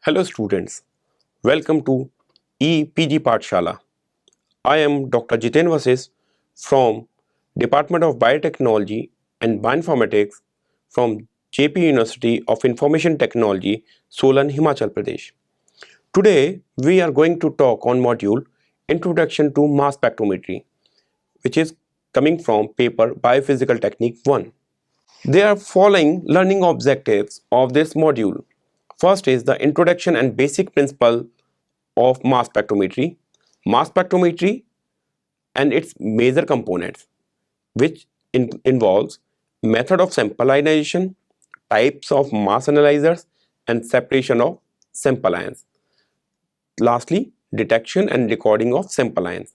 Hello students, welcome to EPG Pathshala. I am Dr. Jiten Vasis from Department of Biotechnology and Bioinformatics from JP University of Information Technology, Solan, Himachal Pradesh. Today we are going to talk on module Introduction to Mass Spectrometry, which is coming from paper Biophysical Technique 1. There are following learning objectives of this module. First is the introduction and basic principle of mass spectrometry and its major components, which involves method of sample ionization, types of mass analyzers, and separation of sample ions. Lastly, detection and recording of sample ions.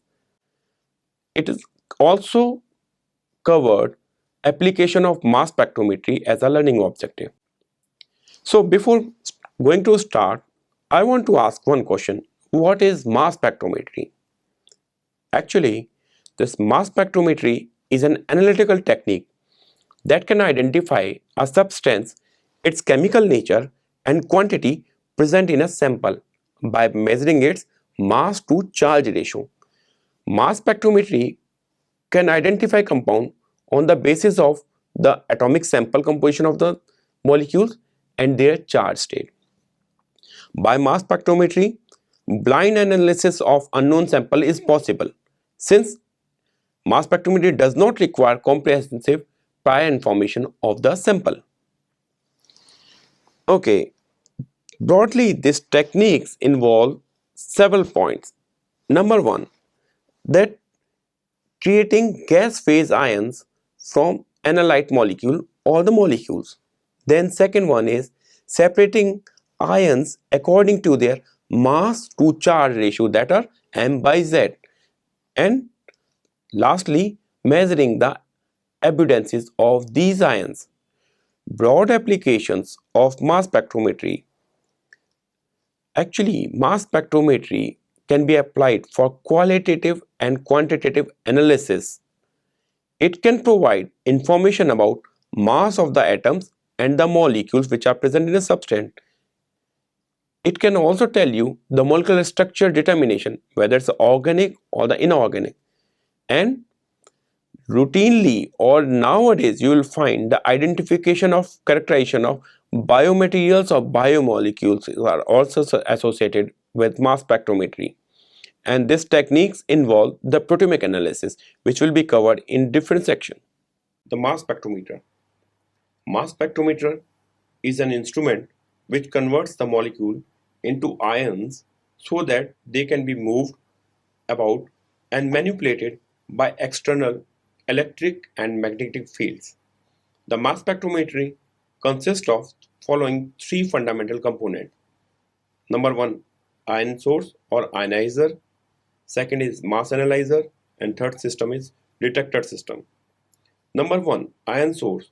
It is also covered application of mass spectrometry as a learning objective. So before going to start, I want to ask one question. What is mass spectrometry? Actually, this mass spectrometry is an analytical technique that can identify a substance, its chemical nature and quantity present in a sample by measuring its mass to charge ratio. Mass spectrometry can identify compound on the basis of the atomic sample composition of the molecules and their charge state. By mass spectrometry, blind analysis of unknown sample is possible since mass spectrometry does not require comprehensive prior information of the sample. Okay, broadly these techniques involve several points. Number one, that creating gas phase ions from analyte molecule or the molecules. Then second one is separating ions according to their mass to charge ratio, that are m by z, and lastly measuring the abundances of these ions. Broad applications of mass spectrometry. Actually, mass spectrometry can be applied for qualitative and quantitative analysis. It can provide information about mass of the atoms and the molecules which are present in a substance. It can also tell you the molecular structure determination, whether it's organic or the inorganic. And routinely or nowadays you will find the identification of characterization of biomaterials or biomolecules are also associated with mass spectrometry. And these techniques involve the proteomic analysis, which will be covered in different sections. The mass spectrometer. Mass spectrometer is an instrument which converts the molecule into ions so that they can be moved about and manipulated by external electric and magnetic fields. The mass spectrometry consists of following three fundamental components. Number one, ion source or ionizer. Second is mass analyzer, and third system is detector system. Number one, ion source.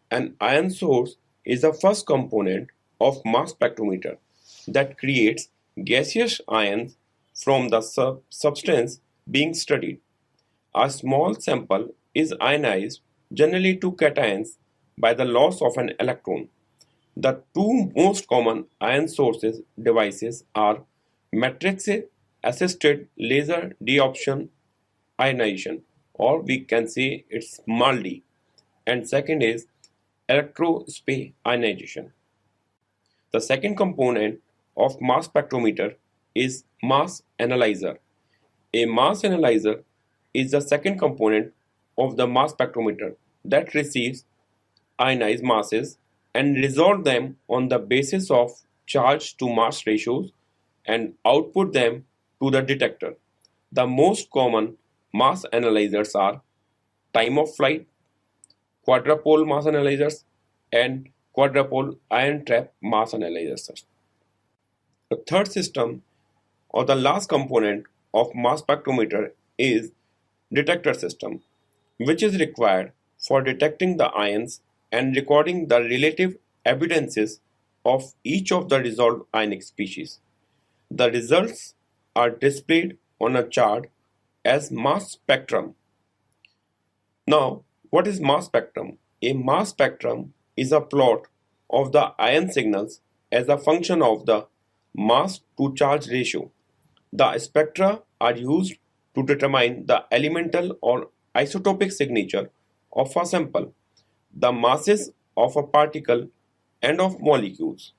An ion source is the first component of mass spectrometer that creates gaseous ions from the substance being studied. A small sample is ionized generally to cations by the loss of an electron. The two most common ion sources devices are matrix assisted laser desorption ionization, or we can say it's MALDI, and second is Electrospray ionization. The second component of mass spectrometer is mass analyzer. A mass analyzer is the second component of the mass spectrometer that receives ionized masses and resolve them on the basis of charge to mass ratios and output them to the detector. The most common mass analyzers are time of flight, quadrupole mass analyzers, and quadrupole ion trap mass analyzers. The third system or the last component of mass spectrometer is detector system, which is required for detecting the ions and recording the relative abundances of each of the resolved ionic species. The results are displayed on a chart as mass spectrum. Now, what is mass spectrum? A mass spectrum is a plot of the ion signals as a function of the mass to charge ratio. The spectra are used to determine the elemental or isotopic signature of a sample, the masses of a particle and of molecules,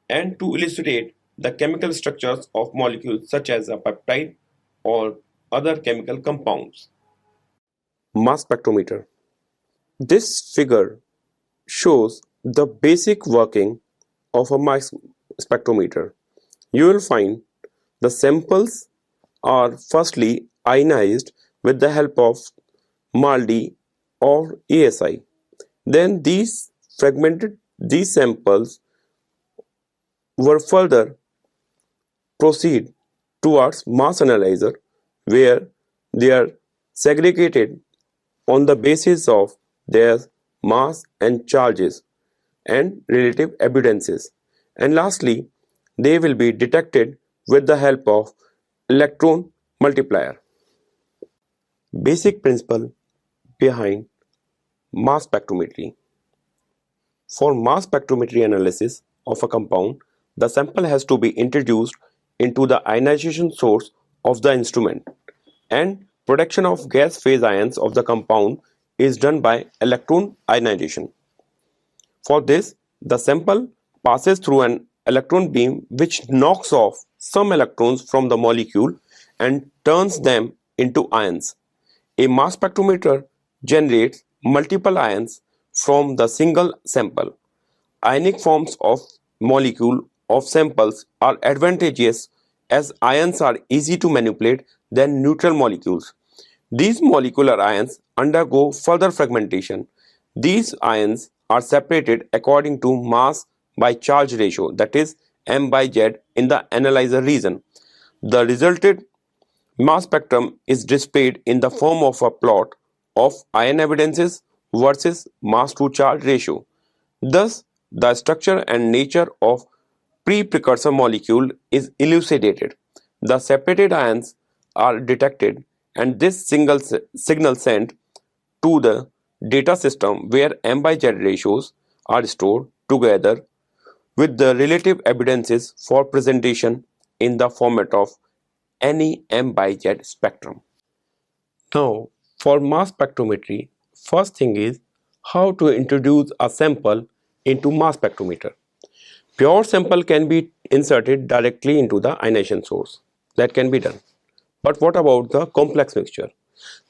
and to illustrate the chemical structures of molecules such as a peptide or other chemical compounds. Mass spectrometer. This figure shows the basic working of a mass spectrometer. You will find the samples are firstly ionized with the help of MALDI or ASI. Then these samples were further proceed towards mass analyzer where they are segregated on the basis of their mass and charges and relative abundances. And lastly, they will be detected with the help of electron multiplier. Basic principle behind mass spectrometry. For mass spectrometry analysis of a compound, the sample has to be introduced into the ionization source of the instrument, and production of gas phase ions of the compound is done by electron ionization. For this, the sample passes through an electron beam which knocks off some electrons from the molecule and turns them into ions. A mass spectrometer generates multiple ions from the single sample. Ionic forms of molecule of samples are advantageous as ions are easy to manipulate than neutral molecules. These molecular ions undergo further fragmentation. These ions are separated according to mass by charge ratio, that is m by z in the analyzer region. The resulted mass spectrum is displayed in the form of a plot of ion abundances versus mass to charge ratio. Thus, the structure and nature of precursor molecule is elucidated. The separated ions are detected and this single signal sent to the data system where m by z ratios are stored together with the relative abundances for presentation in the format of any m by z spectrum. Now, for mass spectrometry, first thing is how to introduce a sample into mass spectrometer. Pure sample can be inserted directly into the ionization source. That can be done. But what about the complex mixture?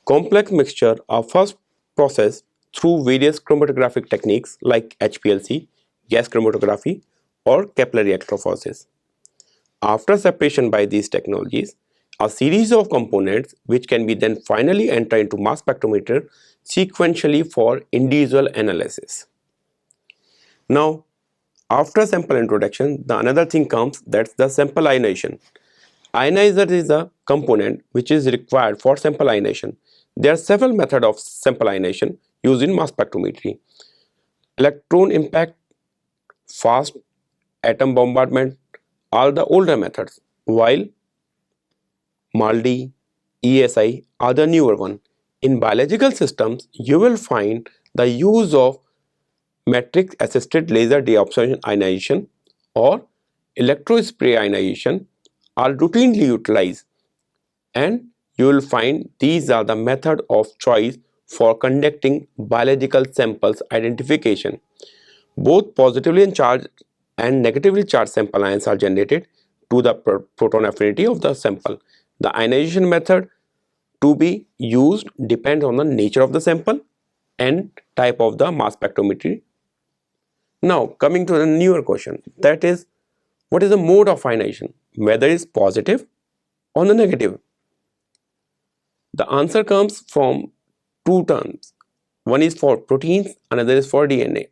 Complex mixture are first processed through various chromatographic techniques like HPLC, gas chromatography, or capillary electrophoresis. After separation by these technologies, a series of components which can be then finally entered into mass spectrometer sequentially for individual analysis. Now, after sample introduction, the another thing comes, that's the sample ionization. Ionizer is a component which is required for sample ionization. There are several methods of sample ionization used in mass spectrometry. Electron impact, fast atom bombardment are the older methods, while MALDI, ESI are the newer one. In biological systems, you will find the use of matrix assisted laser desorption ionization or electrospray ionization are routinely utilized, and you will find these are the method of choice for conducting biological samples identification. Both positively charged and negatively charged sample ions are generated to the proton affinity of the sample. The ionization method to be used depends on the nature of the sample and type of the mass spectrometry. Now coming to the newer question, that is, what is the mode of ionization, whether it is positive or the negative? The answer comes from two terms. One is for proteins, another is for DNA.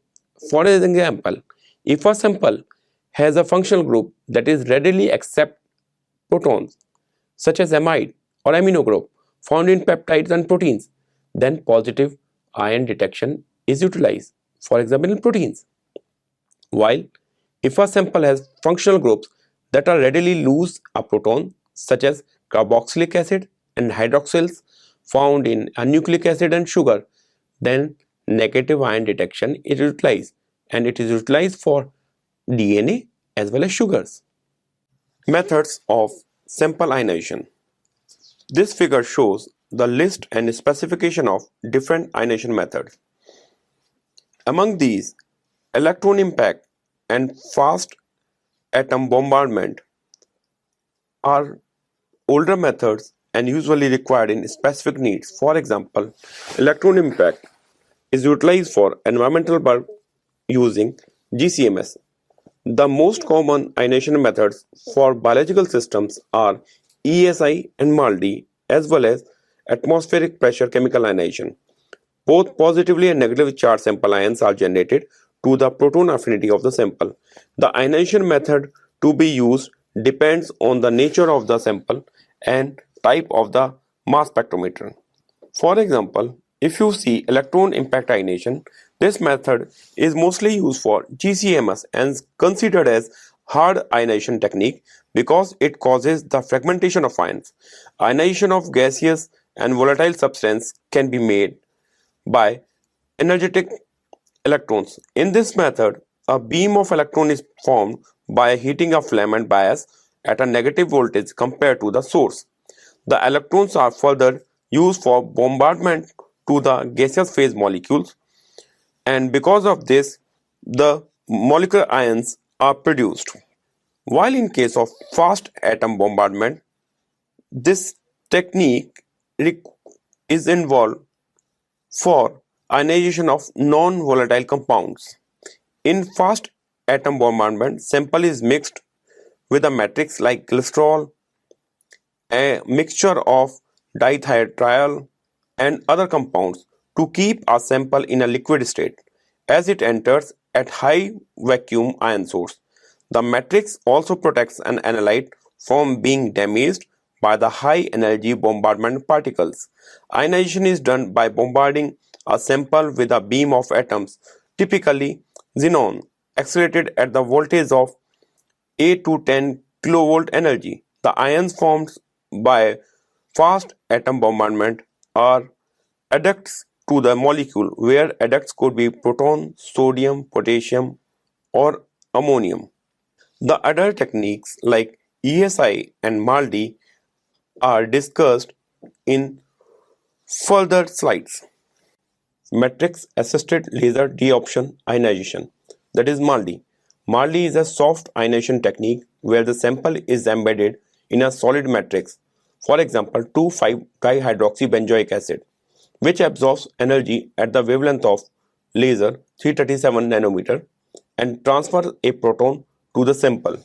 For example, if a sample has a functional group that is readily accept protons, such as amide or amino group found in peptides and proteins, then positive ion detection is utilized, for example in proteins. While if a sample has functional groups that are readily lose a proton, such as carboxylic acid and hydroxyls found in a nucleic acid and sugar, then negative ion detection is utilized, and it is utilized for DNA as well as sugars. Methods of sample ionization. This figure shows the list and specification of different ionization methods. Among these, electron impact and fast atom bombardment are older methods and usually required in specific needs. For example, electron impact is utilized for environmental work using GCMS. The most common ionization methods for biological systems are ESI and MALDI, as well as atmospheric pressure chemical ionization. Both positively and negatively charged sample ions are generated to the proton affinity of the sample. The ionization method to be used depends on the nature of the sample and type of the mass spectrometer. For example, if you see electron impact ionization, this method is mostly used for GCMS and is considered as hard ionization technique because it causes the fragmentation of ions. Ionization of gaseous and volatile substance can be made by energetic electrons. In this method, a beam of electron is formed by heating a filament bias at a negative voltage compared to the source. The electrons are further used for bombardment to the gaseous phase molecules, and because of this, the molecular ions are produced. While in case of fast atom bombardment, this technique is involved for ionization of non-volatile compounds. In fast atom bombardment, sample is mixed with a matrix like glycerol, a mixture of dithiatriol and other compounds to keep a sample in a liquid state as it enters at high vacuum ion source. The matrix also protects an analyte from being damaged by the high energy bombardment particles. Ionization is done by bombarding a sample with a beam of atoms, typically xenon, accelerated at the voltage of 8 to 10 kilovolt energy. The ions formed by fast atom bombardment are adducts to the molecule, where adducts could be proton, sodium, potassium, or ammonium. The other techniques like ESI and MALDI are discussed in further slides. Matrix assisted laser desorption ionization, that is MALDI. MALDI is a soft ionization technique where the sample is embedded in a solid matrix, for example 2,5-dihydroxybenzoic acid, which absorbs energy at the wavelength of laser 337 nanometer and transfers a proton to the sample.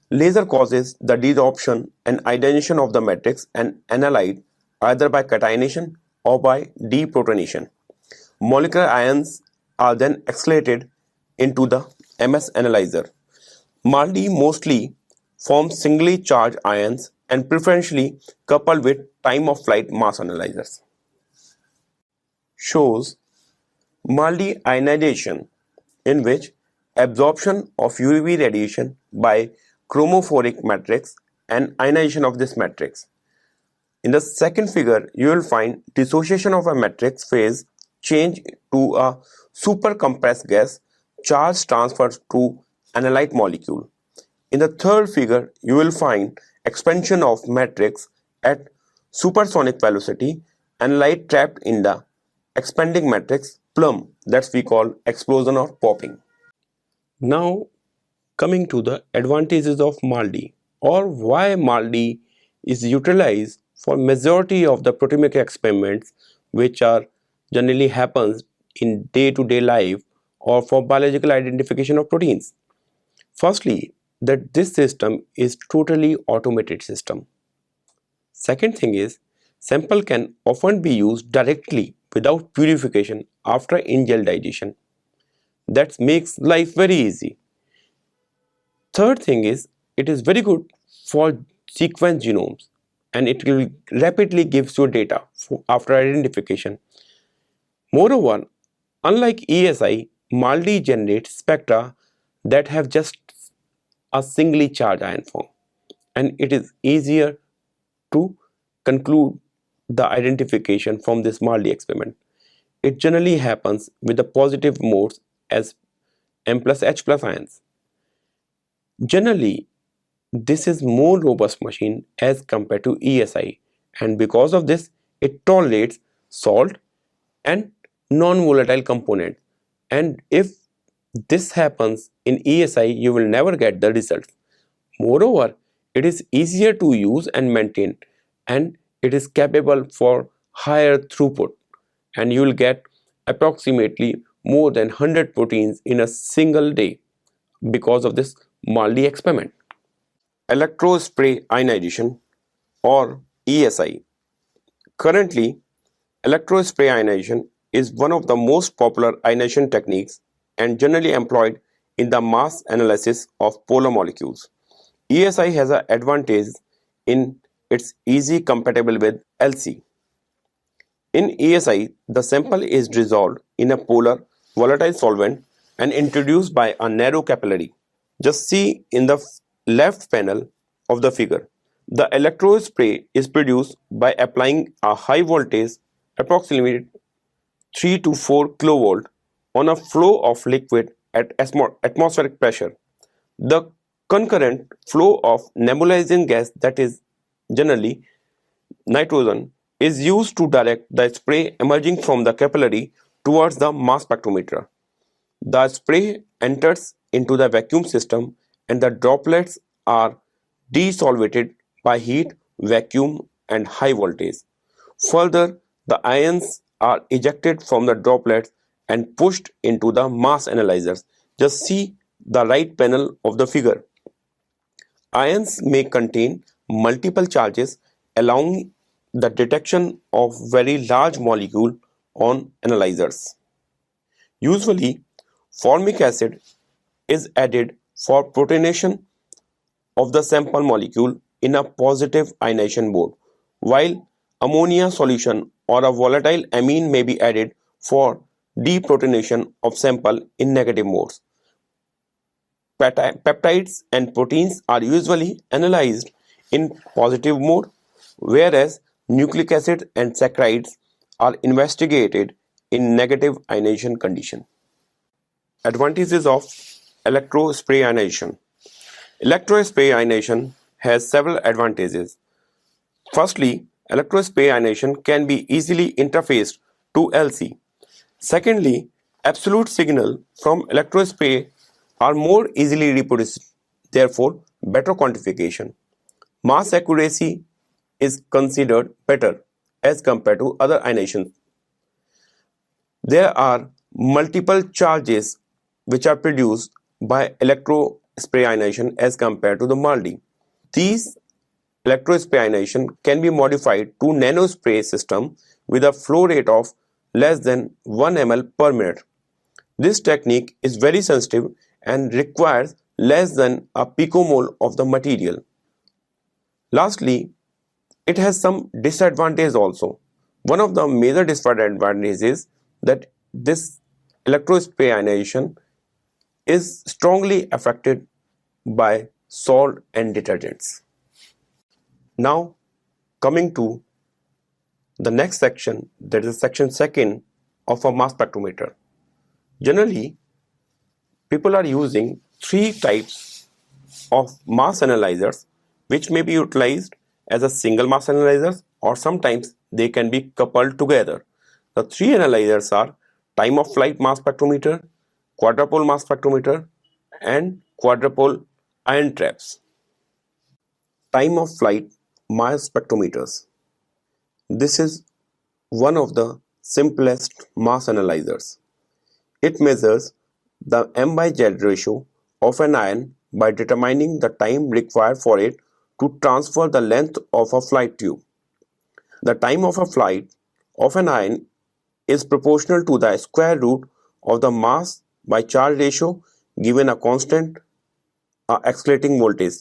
Laser causes the desorption and ionization of the matrix and analyte either by cationation or by deprotonation. Molecular ions are then accelerated into the MS analyzer. MALDI mostly forms singly charged ions and preferentially coupled with time of flight mass analyzers. Shows MALDI ionization, in which absorption of UV radiation by chromophoric matrix and ionization of this matrix. In the second figure, you will find dissociation of a matrix phase change to a supercompressed gas, charge transfers to analyte molecule. In the third figure, you will find expansion of matrix at supersonic velocity and light trapped in the expanding matrix plum, that we call explosion or popping. Now coming to the advantages of MALDI, or why MALDI is utilized for majority of the proteomic experiments which are generally happens in day-to-day life or for biological identification of proteins. Firstly, that this system is totally automated system. Second thing is, sample can often be used directly without purification after in-gel digestion. That makes life very easy. Third thing is, it is very good for sequence genomes and it will rapidly gives you data after identification. Moreover, unlike ESI, MALDI generates spectra that have just a singly charged ion form, and it is easier to conclude the identification from this MALDI experiment. It generally happens with the positive modes as M plus H plus ions. Generally, This is more robust machine as compared to ESI, and because of this it tolerates salt and non-volatile components. And if this happens in ESI, you will never get the results. Moreover, it is easier to use and maintain, and it is capable for higher throughput, and you will get approximately more than 100 proteins in a single day because of this MALDI experiment. Electrospray ionization or ESI. Currently, electrospray ionization is one of the most popular ionization techniques and generally employed in the mass analysis of polar molecules. ESI has an advantage in its easy compatible with LC. In ESI, the sample is dissolved in a polar volatile solvent and introduced by a narrow capillary. Just see in the left panel of the figure. The electrospray is produced by applying a high voltage, approximately 3 to 4 kilovolt, on a flow of liquid at atmospheric pressure. The concurrent flow of nebulizing gas, that is generally nitrogen, is used to direct the spray emerging from the capillary towards the mass spectrometer. The spray enters into the vacuum system and the droplets are desolvated by heat, vacuum, and high voltage. Further, the ions are ejected from the droplets and pushed into the mass analyzers. Just see the right panel of the figure. Ions may contain multiple charges, allowing the detection of very large molecule on analyzers. Usually, formic acid is added for protonation of the sample molecule in a positive ionization mode, while ammonia solution or a volatile amine may be added for deprotonation of sample in negative modes. Peptides and proteins are usually analyzed in positive mode, whereas nucleic acid and saccharides are investigated in negative ionization condition. Advantages of electrospray ionization. Electrospray ionization has several advantages. Firstly, electrospray ionization can be easily interfaced to LC. Secondly, absolute signal from electrospray are more easily reproduced, therefore better quantification. Mass accuracy is considered better as compared to other ionization. There are multiple charges which are produced by electrospray ionization as compared to the MALDI. These electrospray ionization can be modified to nanospray system with a flow rate of less than 1 ml per minute. This technique is very sensitive and requires less than a picomole of the material. Lastly, it has some disadvantages also. One of the major disadvantages is that this electrospray ionization is strongly affected by salt and detergents. Now, coming to the next section, that is section 2 of a mass spectrometer. Generally, people are using 3 types of mass analyzers which may be utilized as a single mass analyzer, or sometimes they can be coupled together. The 3 analyzers are time of flight mass spectrometer, quadrupole mass spectrometer, and quadrupole ion traps. Time of flight mass spectrometers. This is one of the simplest mass analyzers. It measures the m by z ratio of an ion by determining the time required for it to transfer the length of a flight tube. The time of a flight of an ion is proportional to the square root of the mass by charge ratio given a constant accelerating voltage,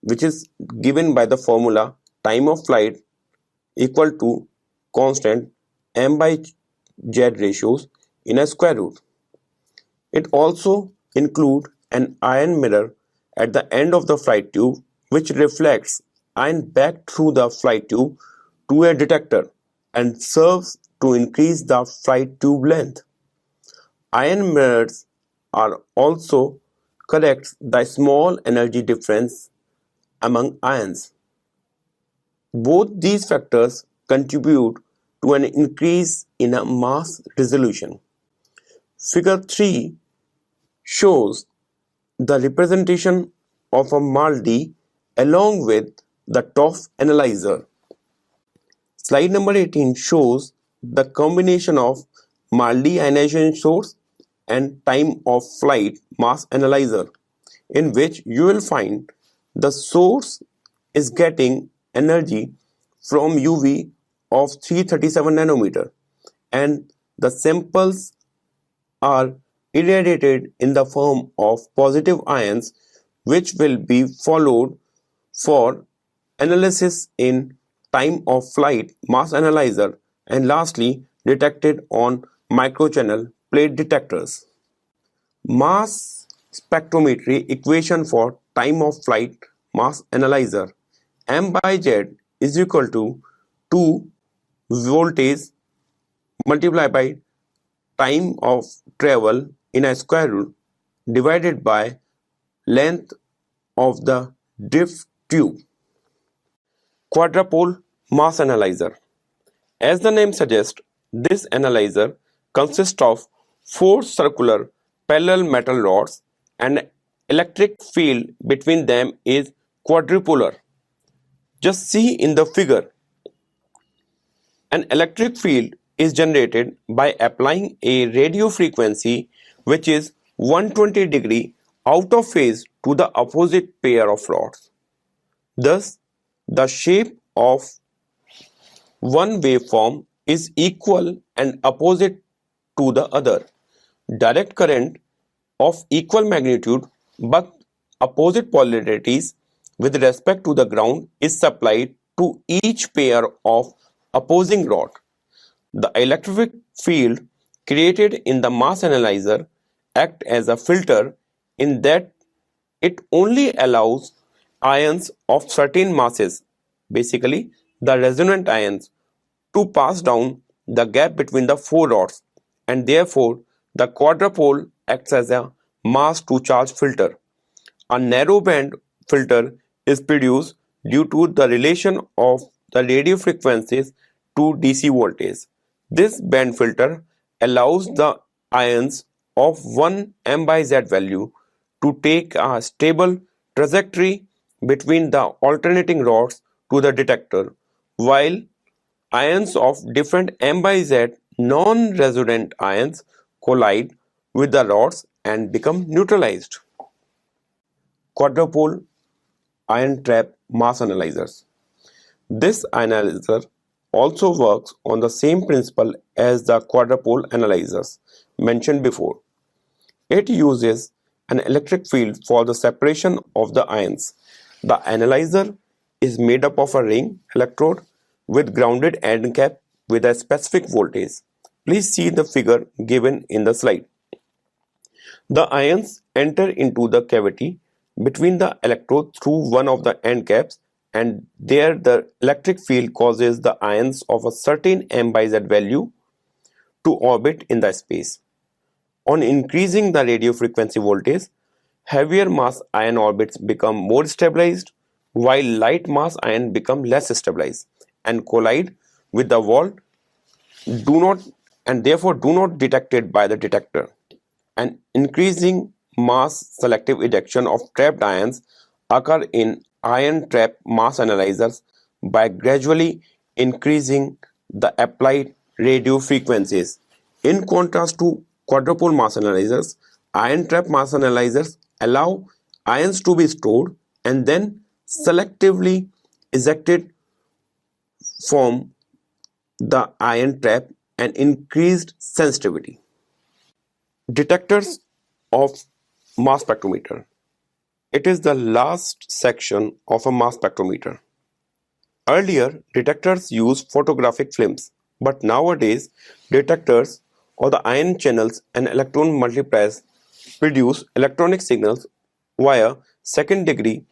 which is given by the formula time of flight equal to constant m by z ratios in a square root. It also includes an ion mirror at the end of the flight tube which reflects ion back through the flight tube to a detector and serves to increase the flight tube length. Ion mirrors are also corrects the small energy difference among ions. Both these factors contribute to an increase in a mass resolution. Figure 3 shows the representation of a MALDI along with the TOF analyzer. Slide number 18 shows the combination of MALDI ionization source and time of flight mass analyzer, in which you will find the source is getting energy from UV of 337 nanometer and the samples are irradiated in the form of positive ions, which will be followed for analysis in time of flight mass analyzer and lastly detected on microchannel plate detectors. Mass spectrometry equation for time of flight mass analyzer: M by Z is equal to 2 voltage multiplied by time of travel in a square root divided by length of the drift tube. Quadrupole mass analyzer. As the name suggests, this analyzer consists of 4 circular parallel metal rods and electric field between them is quadrupolar. Just see in the figure. An electric field is generated by applying a radio frequency which is 120 degree out of phase to the opposite pair of rods. Thus, the shape of one waveform is equal and opposite to the other. Direct current of equal magnitude but opposite polarities with respect to the ground is supplied to each pair of opposing rod. The electric field created in the mass analyzer acts as a filter in that it only allows ions of certain masses, basically the resonant ions, to pass down the gap between the 4 rods, and therefore the quadrupole acts as a mass to charge filter. A narrow band filter is produced due to the relation of the radio frequencies to DC voltage. This band filter allows the ions of one M by Z value to take a stable trajectory between the alternating rods to the detector, while ions of different M by Z non-resonant ions collide with the rods and become neutralized. Quadrupole ion trap mass analyzers. This analyzer also works on the same principle as the quadrupole analyzers mentioned before. It uses an electric field for the separation of the ions. The analyzer is made up of a ring electrode with grounded end cap with a specific voltage. Please see the figure given in the slide. The ions enter into the cavity between the electrode through one of the end caps, and there the electric field causes the ions of a certain M by Z value to orbit in the space. On increasing the radio frequency voltage, heavier mass ion orbits become more stabilized, while light mass ion become less stabilized and collide with the wall and therefore do not detected by the detector. An increasing mass selective ejection of trapped ions occur in ion trap mass analyzers by gradually increasing the applied radio frequencies. In contrast to quadrupole mass analyzers, ion trap mass analyzers allow ions to be stored and then selectively ejected from the ion trap and increased sensitivity. Detectors of mass spectrometer. It is the last section of a mass spectrometer. Earlier, detectors used photographic films, but nowadays, detectors or the ion channels and electron multipliers produce electronic signals via second-degree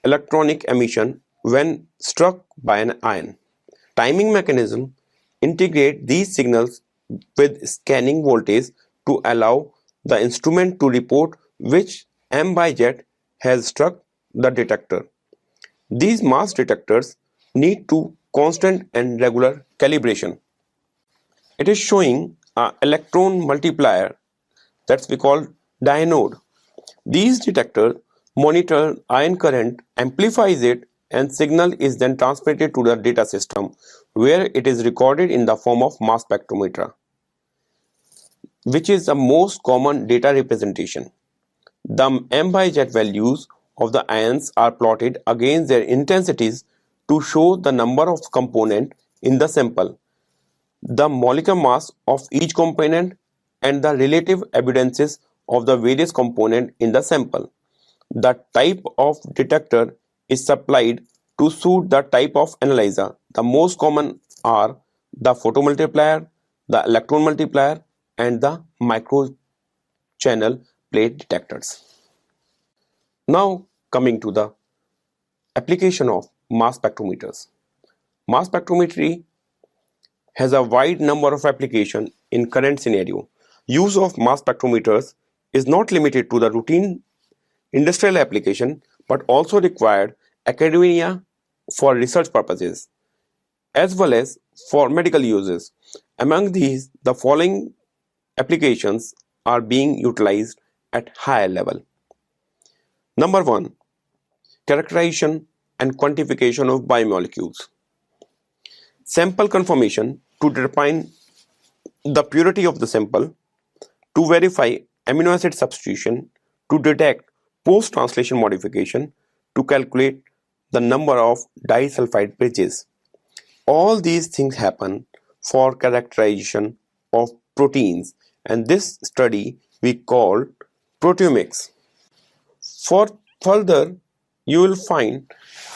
electronic emission when struck by an ion. Timing mechanism integrate these signals with scanning voltage to allow the instrument to report which M by jet has struck the detector. These mass detectors need to constant and regular calibration. It is showing an electron multiplier that we call diode. These detectors monitor ion current, amplifies it, and signal is then transmitted to the data system where it is recorded in the form of mass spectrometer, which is the most common data representation. The M by jet values of the ions are plotted against their intensities to show the number of components in the sample, the molecular mass of each component, and the relative abundances of the various components in the sample. The type of detector is supplied to suit the type of analyzer. The most common are the photomultiplier, the electron multiplier, and the microchannel plate detectors. Now coming to the application of mass spectrometers. Mass spectrometry has a wide number of applications in current scenario. Use of mass spectrometers is not limited to the routine industrial application but also required academia for research purposes as well as for medical uses. Among these, the following applications are being utilized at higher level. Number 1. Characterization and quantification of biomolecules. Sample confirmation to determine the purity of the sample, to verify amino acid substitution, to detect post-translation modification, to calculate the number of disulfide bridges. All these things happen for characterization of proteins, and this study we call proteomics. For further, you will find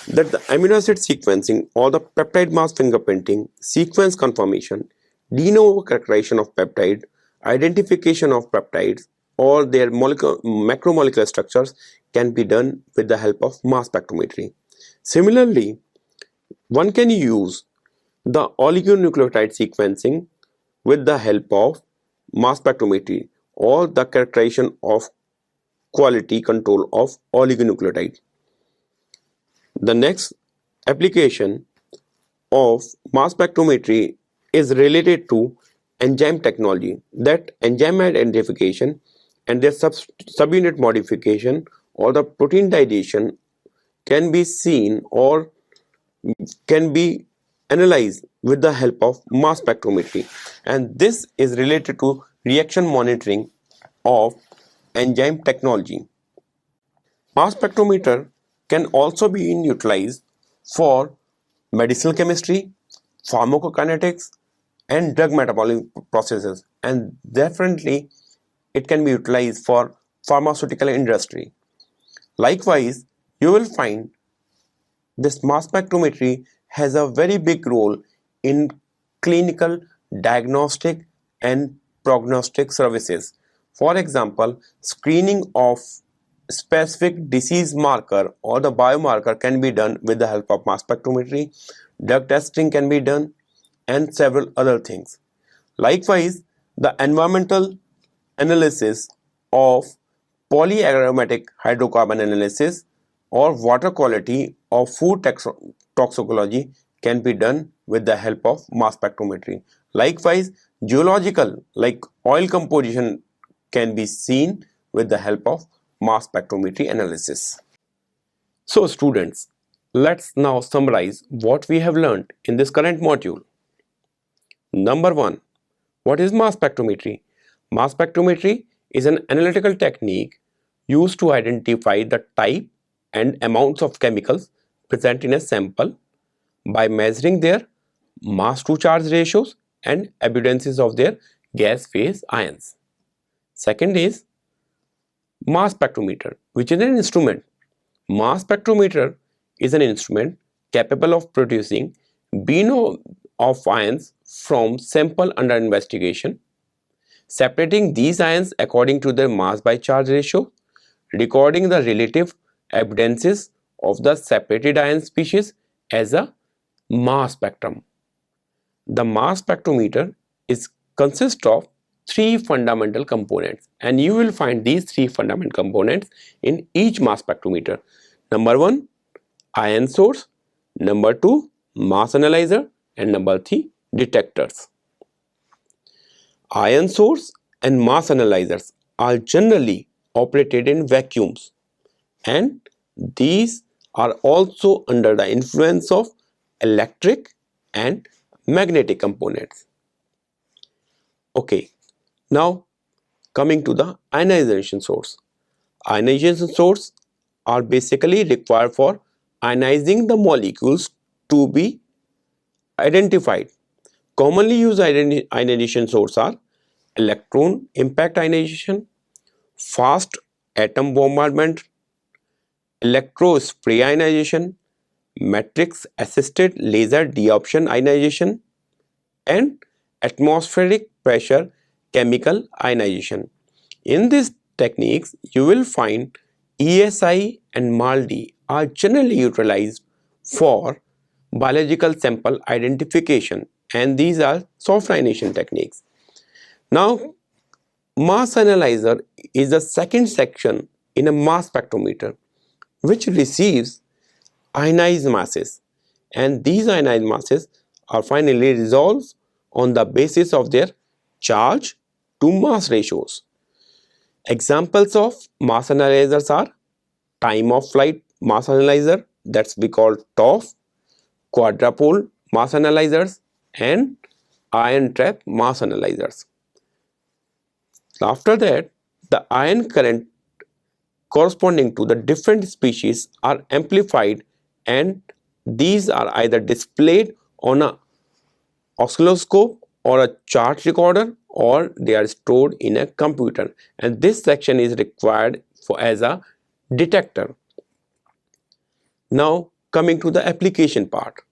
that the amino acid sequencing or the peptide mass fingerprinting, sequence confirmation, de novo characterization of peptide, identification of peptides or their macromolecular structures can be done with the help of mass spectrometry. Similarly, one can use the oligonucleotide sequencing with the help of mass spectrometry or the characterization of quality control of oligonucleotide. The next application of mass spectrometry is related to enzyme technology, that enzyme identification and their subunit modification or the protein digestion can be seen or can be analyzed with the help of mass spectrometry, and this is related to reaction monitoring of enzyme technology. Mass spectrometer can also be utilized for medicinal chemistry, pharmacokinetics, and drug metabolic processes, and definitely it can be utilized for pharmaceutical industry. Likewise, you will find this mass spectrometry has a very big role in clinical diagnostic and prognostic services. For example, screening of specific disease marker or the biomarker can be done with the help of mass spectrometry, drug testing can be done, and several other things. Likewise, the environmental analysis of polyaromatic hydrocarbon analysis or water quality or food toxicology can be done with the help of mass spectrometry. Likewise, geological like oil composition can be seen with the help of mass spectrometry analysis. So students, let's now summarize what we have learned in this current module. Number 1. What is mass spectrometry? Mass spectrometry is an analytical technique used to identify the type and amounts of chemicals present in a sample by measuring their mass to charge ratios and abundances of their gas phase ions. Second is mass spectrometer, which is an instrument. Mass spectrometer is an instrument capable of producing binome of ions from sample under investigation, separating these ions according to their mass by charge ratio, recording the relative abundances of the separated ion species as a mass spectrum. The mass spectrometer consists of three fundamental components, and you will find these three fundamental components in each mass spectrometer. Number 1, ion source. Number 2, mass analyzer. And number 3, detectors. Ion source and mass analyzers are generally operated in vacuums, and these are also under the influence of electric and magnetic components. Okay, now coming to the ionization source. Ionization source are basically required for ionizing the molecules to be identified. Commonly used ionization sources are electron impact ionization, fast atom bombardment, electrospray ionization, matrix assisted laser desorption ionization, and atmospheric pressure chemical ionization. In these techniques, you will find ESI and MALDI are generally utilized for biological sample identification, and these are soft ionization techniques. Now, mass analyzer is the second section in a mass spectrometer which receives ionized masses, and these ionized masses are finally resolved on the basis of their charge to mass ratios. Examples of mass analyzers are time of flight mass analyzer, that's we call TOF, quadrupole mass analyzers, and ion trap mass analyzers. After that, the ion current corresponding to the different species are amplified, and these are either displayed on a oscilloscope or a chart recorder, or they are stored in a computer, and this section is required for as a detector. Now coming to the application part.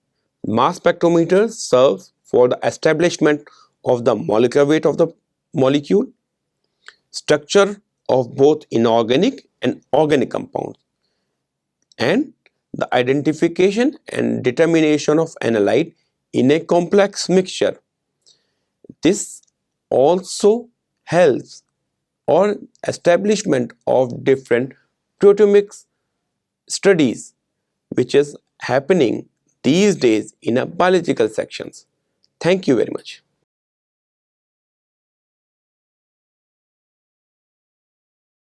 Mass spectrometers serve for the establishment of the molecular weight of the molecule, structure of both inorganic and organic compounds, and the identification and determination of analyte in a complex mixture. This also helps or establishment of different proteomics studies which is happening these days in a biological sections. Thank you very much.